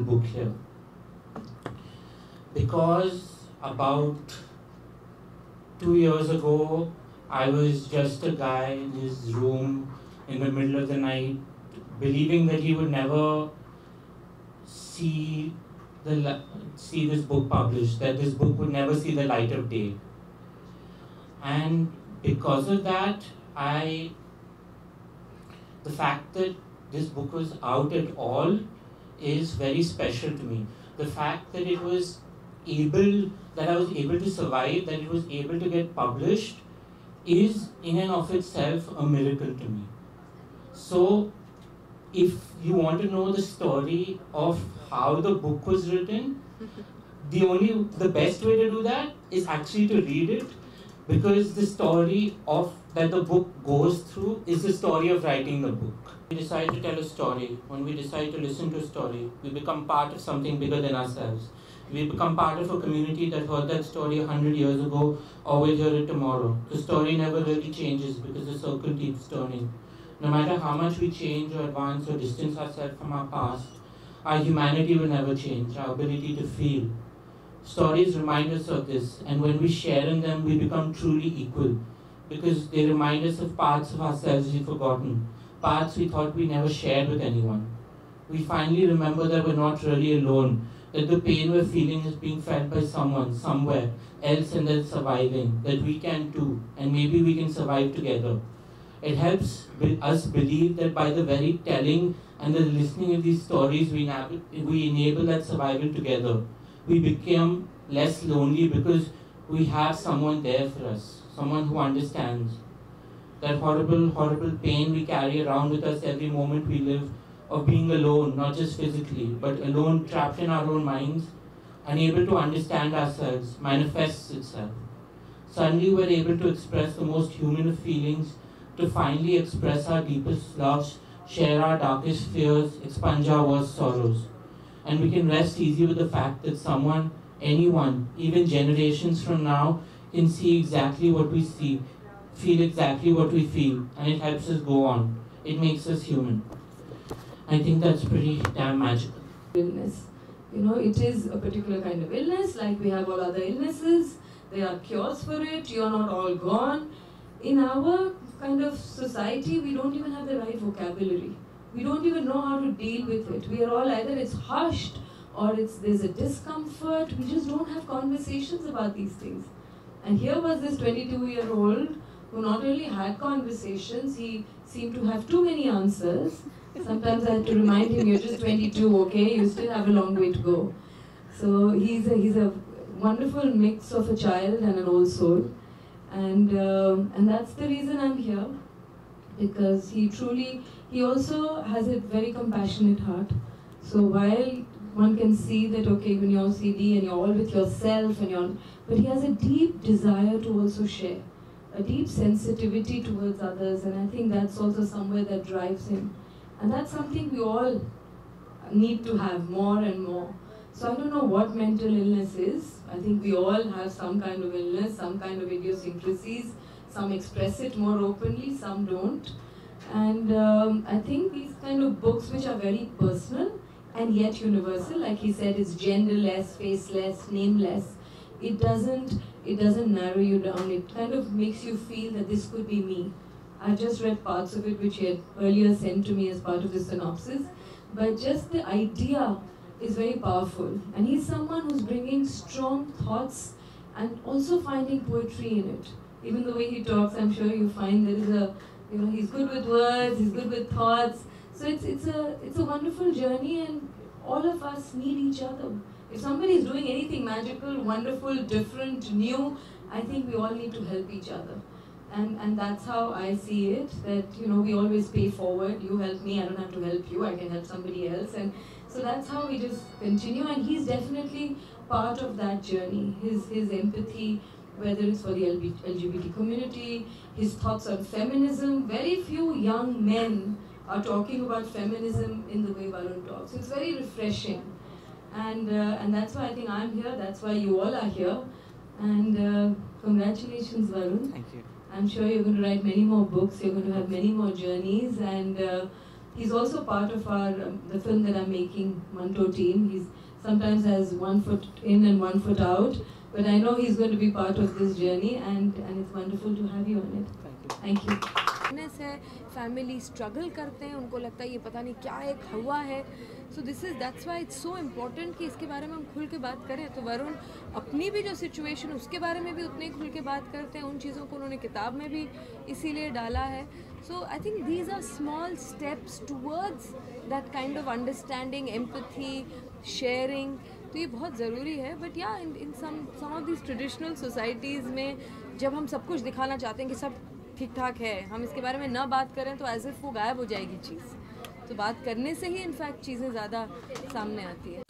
book here. Because about 2 years ago, I was just a guy in his room in the middle of the night, believing that he would never see see this book published, that this book would never see the light of day. And because of that, the fact that this book was out at all is very special to me. The fact that I was able to survive, that it was able to get published, is in and of itself a miracle to me. So, if you want to know the story of how the book was written, the best way to do that is actually to read it, because the story that the book goes through is the story of writing the book. We decide to tell a story. When we decide to listen to a story, we become part of something bigger than ourselves. We become part of a community that heard that story 100 years ago or will hear it tomorrow. The story never really changes because the circle keeps turning. No matter how much we change or advance or distance ourselves from our past, our humanity will never change, our ability to feel. Stories remind us of this, and when we share in them, we become truly equal, because they remind us of parts of ourselves we've forgotten, parts we thought we never shared with anyone. We finally remember that we're not really alone, that the pain we're feeling is being felt by someone, somewhere else, and they're surviving, that we can too, and maybe we can survive together. It helps us believe that by the very telling and the listening of these stories, we enable that survival together. We become less lonely because we have someone there for us, someone who understands. That horrible, horrible pain we carry around with us every moment we live, of being alone, not just physically, but alone, trapped in our own minds, unable to understand ourselves, manifests itself. Suddenly we're able to express the most human of feelings, to finally express our deepest loves, share our darkest fears, expunge our worst sorrows. And we can rest easy with the fact that someone, anyone, even generations from now, can see exactly what we see, feel exactly what we feel, and it helps us go on. It makes us human. I think that's pretty damn magical. Illness. You know, it is a particular kind of illness, like we have all other illnesses. There are cures for it, you're not all gone. In our kind of society, we don't even have the right vocabulary. We don't even know how to deal with it. We are all either it's hushed or there's a discomfort. We just don't have conversations about these things. And here was this 22-year-old who not only had conversations, he seemed to have too many answers. Sometimes I had to remind him, you're just 22, okay? You still have a long way to go. So he's a wonderful mix of a child and an old soul. And that's the reason I'm here, because he also has a very compassionate heart. So while one can see that, okay, when you're OCD and you're all with yourself, but he has a deep desire to also share, a deep sensitivity towards others, and I think that's also somewhere that drives him. And that's something we all need to have more and more. So I don't know what mental illness is. I think we all have some kind of illness, some kind of idiosyncrasies. Some express it more openly, some don't. And I think these kind of books which are very personal and yet universal, like he said, it's genderless, faceless, nameless. It doesn't narrow you down. It kind of makes you feel that this could be me. I just read parts of it which he had earlier sent to me as part of the synopsis. But just the idea is very powerful. And he's someone who's bringing strong thoughts and also finding poetry in it. Even the way he talks, I'm sure you find there is he's good with words, he's good with thoughts. So it's a wonderful journey, and all of us need each other. If somebody is doing anything magical, wonderful, different, new, I think we all need to help each other. And that's how I see it, that we always pay forward. You help me, I don't have to help you, I can help somebody else. And so that's how we just continue, and he's definitely part of that journey. His empathy, whether it's for the LGBT community, his thoughts on feminism. Very few young men are talking about feminism in the way Varun talks. It's very refreshing. And that's why I think I'm here, that's why you all are here. And congratulations, Varun. Thank you. I'm sure you're going to write many more books, you're going to have many more journeys, and He's also part of our the film that I'm making, Manto Team. He's sometimes has 1 foot in and 1 foot out, but I know he's going to be part of this journey, and it's wonderful to have you on it. Thank you. है, family struggle करते हैं, उनको लगता है ये पता नहीं क्या एक हवा है. So that's why it's so important कि इसके बारे में हम खुल के बात करें. तो वरुण अपनी भी जो सिचुएशन उसके बारे में भी उतने खुल के बात करते हैं. उन चीज़ों को उन्होंने किताब में भी इसीलिए डाला है. So I think these are small steps towards that kind of understanding, empathy, sharing. तो ये बहुत ज़रूरी है. बट या in some of this traditional societies में जब हम सब कुछ दिखाना चाहते हैं कि सब ठीक ठाक है, हम इसके बारे में ना बात करें तो एज इफ वो गायब हो जाएगी चीज़. तो बात करने से ही इनफैक्ट चीज़ें ज़्यादा सामने आती है.